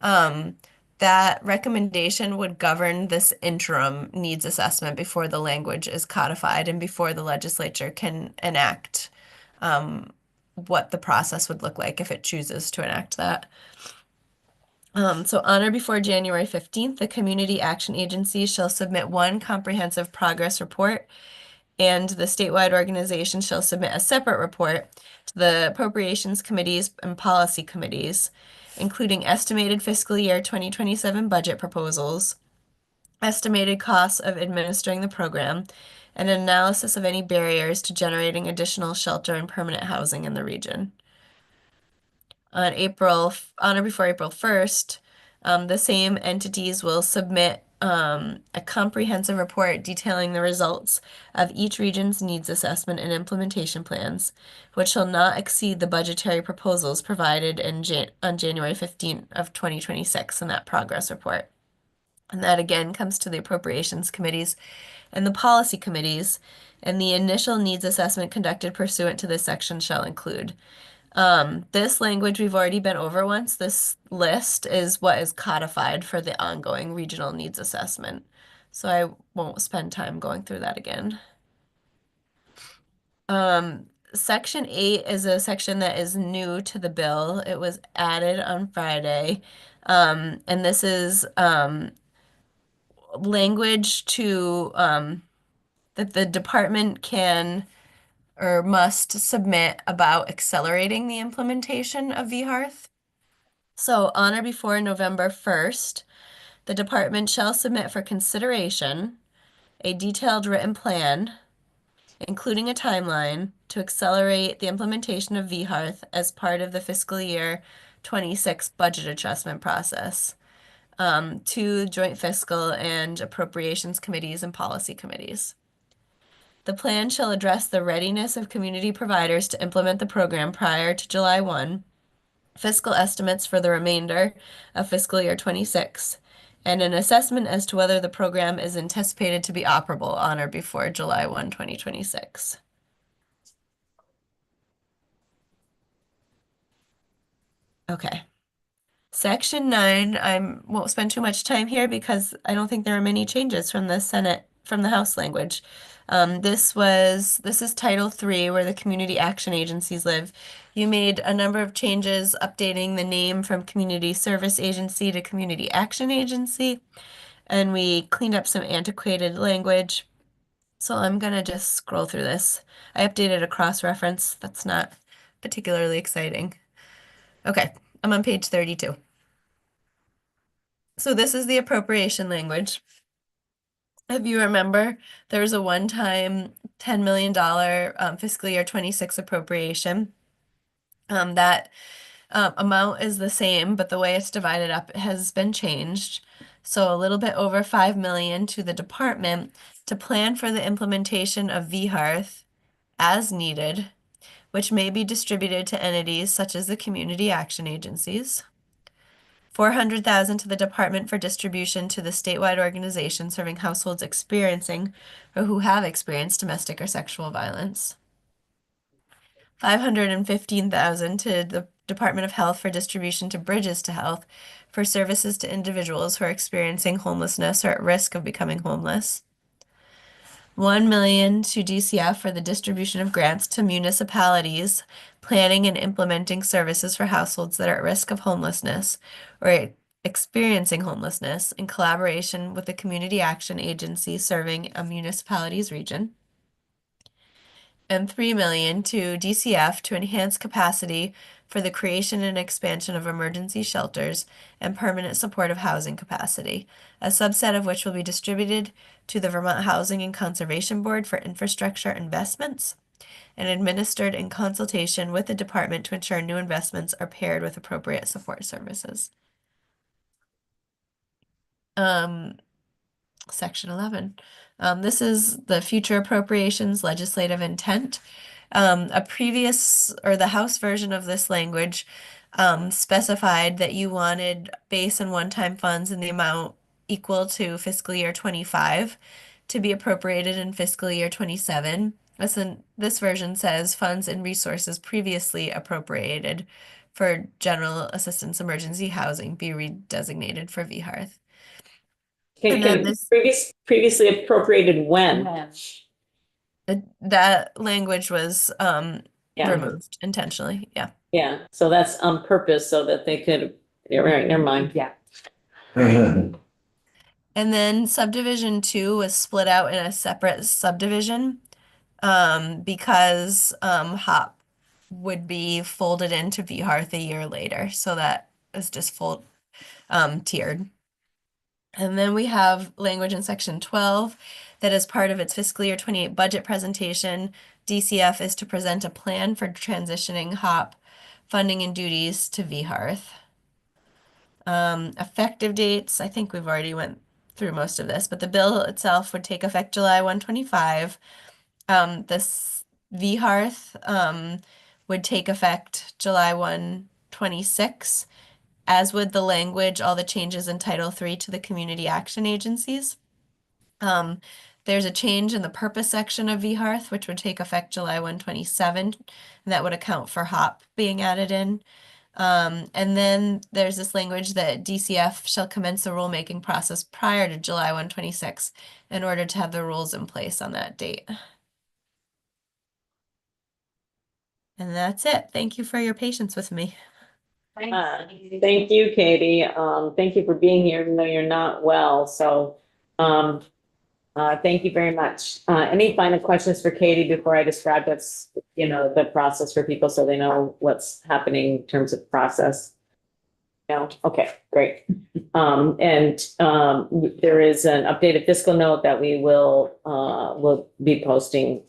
That recommendation would govern this interim needs assessment before the language is codified and before the legislature can enact what the process would look like if it chooses to enact that. So on or before January 15th, the community action agency shall submit 1 comprehensive progress report, and the statewide organization shall submit a separate report to the appropriations committees and policy committees, including estimated fiscal year 2027 budget proposals, estimated costs of administering the program, and an analysis of any barriers to generating additional shelter and permanent housing in the region. On or before April 1st, the same entities will submit a comprehensive report detailing the results of each region's needs assessment and implementation plans, which shall not exceed the budgetary proposals provided on January 15th of 2026 in that progress report. And that again comes to the appropriations committees and the policy committees. And the initial needs assessment conducted pursuant to this section shall include. This language we've already been over once. This list is what is codified for the ongoing regional needs assessment. So I won't spend time going through that again. Section 8 is a section that is new to the bill. It was added on Friday. And this is language to that the department can or must submit about accelerating the implementation of VHearth. So on or before November 1st, the department shall submit for consideration a detailed written plan, including a timeline to accelerate the implementation of VHearth as part of the fiscal year 26 budget adjustment process to joint fiscal and appropriations committees and policy committees. The plan shall address the readiness of community providers to implement the program prior to July 1, fiscal estimates for the remainder of fiscal year 26, and an assessment as to whether the program is anticipated to be operable on or before July 1, 2026. Okay. Section 9, I won't spend too much time here because I don't think there are many changes from the House language. This is Title 3, where the community action agencies live. You made a number of changes, updating the name from Community Service Agency to Community Action Agency, and we cleaned up some antiquated language. So I'm gonna just scroll through this. I updated a cross-reference. That's not particularly exciting. Okay, I'm on page 32. So this is the appropriation language. If you remember, there was a one-time $10 million fiscal year 26 appropriation. That amount is the same, but the way it's divided up has been changed. So a little bit over 5 million to the department to plan for the implementation of VHearth as needed, which may be distributed to entities such as the community action agencies. 400,000 to the department for distribution to the statewide organization serving households experiencing or who have experienced domestic or sexual violence. 515,000 to the Department of Health for distribution to Bridges to Health for services to individuals who are experiencing homelessness or at risk of becoming homeless. 1 million to DCF for the distribution of grants to municipalities planning and implementing services for households that are at risk of homelessness or experiencing homelessness in collaboration with the community action agency serving a municipality's region. And 3 million to DCF to enhance capacity for the creation and expansion of emergency shelters and permanent supportive housing capacity, a subset of which will be distributed to the Vermont Housing and Conservation Board for infrastructure investments and administered in consultation with the department to ensure new investments are paired with appropriate support services. Section 11. This is the future appropriations legislative intent. A previous or the House version of this language specified that you wanted base and one-time funds in the amount equal to fiscal year 25 to be appropriated in fiscal year 27. This version says funds and resources previously appropriated for general assistance emergency housing be redesignated for VHearth. And then this Previously appropriated when? that language was Yeah, removed intentionally. Yeah. yeah, so that's on purpose so that they could, yeah, right, never mind. Yeah. And then subdivision 2 was split out in a separate subdivision because HOP would be folded into VHearth a year later. So that is just full tiered. And then we have language in section 12 that as part of its fiscal year 28 budget presentation, DCF is to present a plan for transitioning HOP funding and duties to VHearth. Effective dates, I think we've already went through most of this, but the bill itself would take effect July 125. This VHearth would take effect July 126. as with the language, all the changes in Title III to the community action agencies. There's a change in the purpose section of VHARTH, which would take effect July 1, 2027, and that would account for HOP being added in. And then there's this language that DCF shall commence the rulemaking process prior to July 1, 2026 in order to have the rules in place on that date. And that's it. Thank you for your patience with me. Thank you, Katie. Thank you for being here, even though you're not well. So, thank you very much. Any final questions for Katie before I describe what's, the process for people so they know what's happening in terms of process? No? Okay, great. And there is an updated fiscal note that we will be posting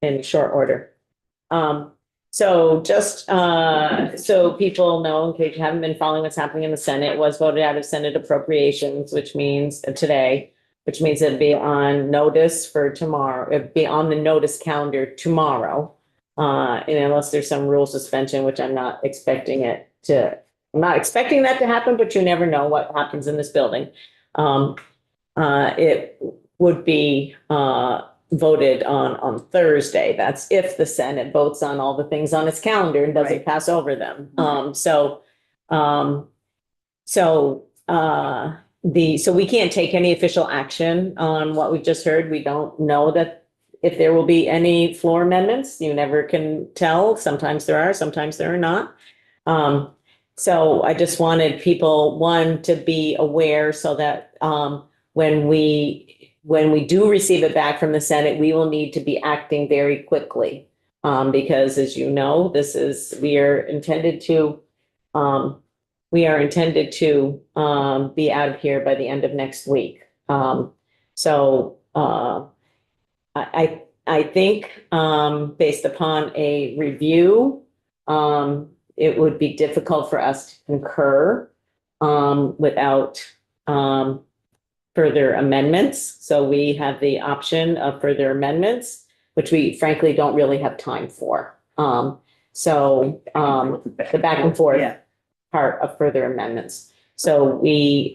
in short order. So just so people know, in case you haven't been following what's happening in the Senate, it was voted out of Senate appropriations, which means today, which means it'd be on notice for tomorrow, it'd be on the notice calendar tomorrow. And unless there's some rule suspension, which I'm not expecting that to happen, but you never know what happens in this building. It would be voted on Thursday. That's if the Senate votes on all the things on its calendar and doesn't pass over them. So we can't take any official action on what we just heard. We don't know that if there will be any floor amendments. You never can tell. Sometimes there are, sometimes there are not. So I just wanted people, one, to be aware so that when we do receive it back from the Senate, we will need to be acting very quickly. Because as you know, we are intended to be out of here by the end of next week. I think based upon a review, it would be difficult for us to concur without further amendments. So we have the option of further amendments, which we frankly don't really have time for. The back and forth part of further amendments. So we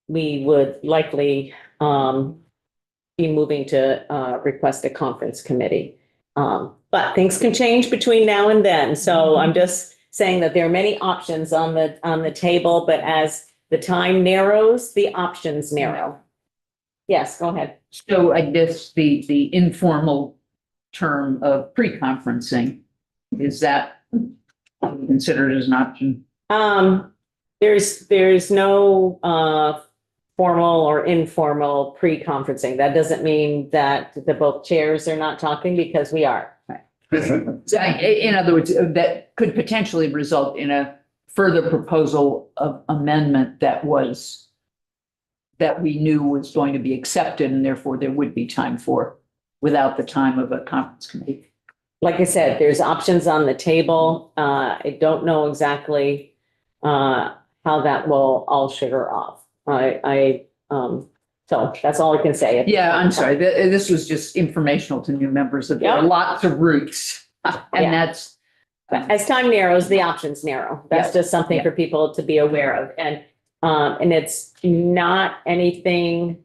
would likely be moving to request a conference committee. But things can change between now and then. So I'm just saying that there are many options on the table, but as the time narrows, the options narrow. Yes, go ahead. So I guess the informal term of pre-conferencing, is that considered as an option? There's no formal or informal pre-conferencing. That doesn't mean that the both chairs are not talking, because we are. So in other words, that could potentially result in a further proposal of amendment that we knew was going to be accepted, and therefore there would be time for, without the time of a conference committee. Like I said, there's options on the table. I don't know exactly how that will all sugar off. So that's all I can say. Yeah, I'm sorry. This was just informational to new members that there are lots of routes. And that's. As time narrows, the options narrow. That's just something for people to be aware of. And it's not anything,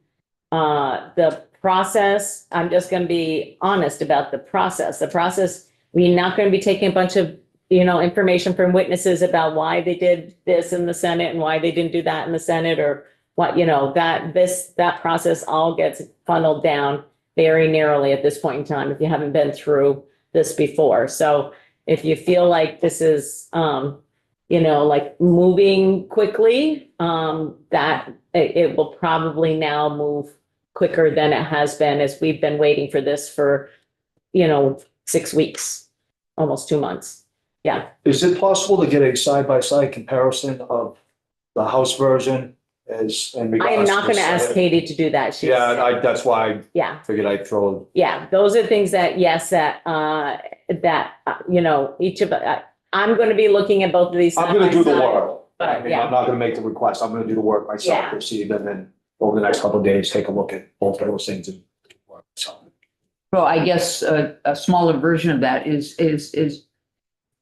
the process, I'm just going to be honest about the process. The process, we're not going to be taking a bunch of, information from witnesses about why they did this in the Senate and why they didn't do that in the Senate, or what, that process all gets funneled down very narrowly at this point in time, if you haven't been through this before. So if you feel like this is, like moving quickly, that it will probably now move quicker than it has been, as we've been waiting for this for, 6 weeks, almost 2 months. Yeah. Is it possible to get a side-by-side comparison of the House version as in regards I am not to going the to ask Senate? Katie to do that. She's, That's why yeah. I figured I'd throw. Yeah, those are things that, yes, each of, I'm going to be looking at both of these. I'm gonna do the side by side. work. I mean, I'm not gonna make the request. I'm gonna do the work myself Yeah. this evening, and then over the next couple of days, take a look at both of those things and work. So, Well, I guess a smaller version of that is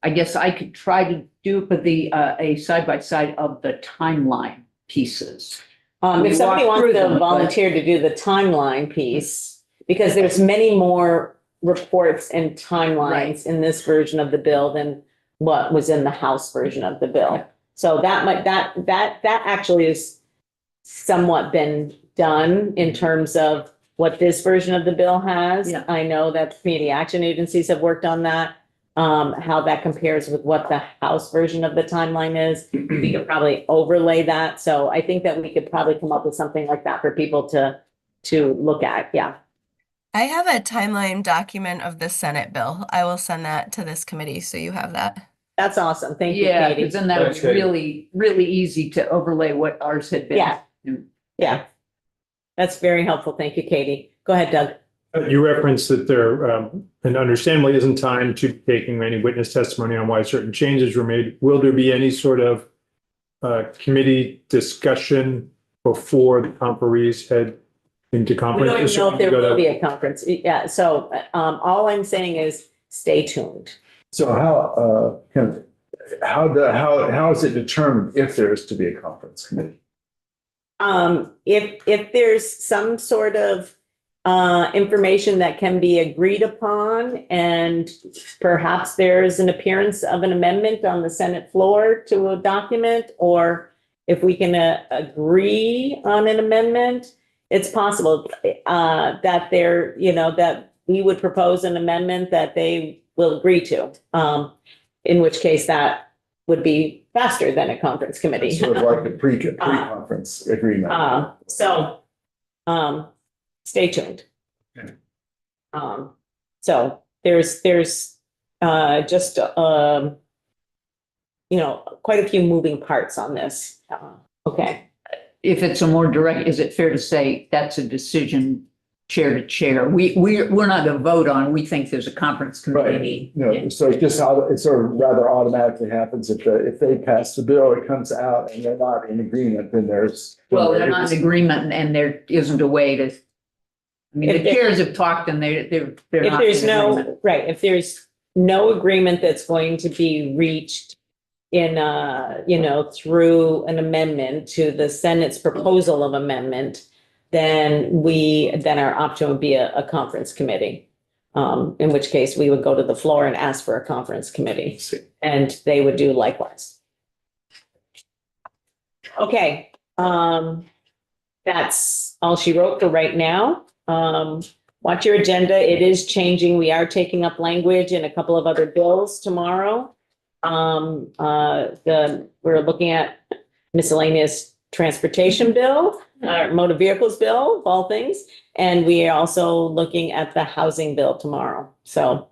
I guess I could try to do, but a side by side of the timeline pieces. We If somebody walked wants through to them, but- volunteer to do the timeline piece, because there's many more reports and timelines in this version of the bill than what was in the House version of the bill. So that actually is somewhat been done in terms of what this version of the bill has. Yeah. I know that community action agencies have worked on that, how that compares with what the House version of the timeline is. We could probably overlay that. So I think that we could probably come up with something like that for people to look at. Yeah. I have a timeline document of the Senate bill. I will send that to this committee so you have that. That's awesome. Thank you, Yeah, Katie. because then that would Thanks, be Katie. really, really easy to overlay what ours had been. Yeah. Yeah. That's very helpful. Thank you, Katie. Go ahead, Doug. You referenced that there, and understandably isn't time to be taking any witness testimony on why certain changes were made. Will there be any sort of committee discussion before the conferees head into We conference? don't even know if there will be a conference. Yeah. So all I'm saying is stay tuned. So how is it determined if there is to be a conference committee? If there's some sort of information that can be agreed upon, and perhaps there's an appearance of an amendment on the Senate floor to a document, or if we can agree on an amendment, it's possible that that we would propose an amendment that they will agree to. In which case that would be faster than a conference committee. Sort of like a pre-conference agreement. So, stay tuned. Okay. So there's just, quite a few moving parts on this. Okay. If it's a more direct, is it fair to say that's a decision chair to chair? We're not going to vote on, it. We think there's a conference committee. So it's just how it sort of rather automatically happens. If they pass the bill, it comes out and they're not in agreement, then there's. Well, they're not in agreement and there isn't a way to, the chairs have talked and they're If not. there's in agreement. if there's no agreement that's going to be reached in, through an amendment to the Senate's proposal of amendment, then our option would be a conference committee. In which case we would go to the floor and ask for a conference committee, and they would do likewise. Okay, that's all she wrote for right now. Watch your agenda. It is changing. We are taking up language in a couple of other bills tomorrow. We're looking at miscellaneous transportation bill, motor vehicles bill, of all things. And we are also looking at the housing bill tomorrow. So,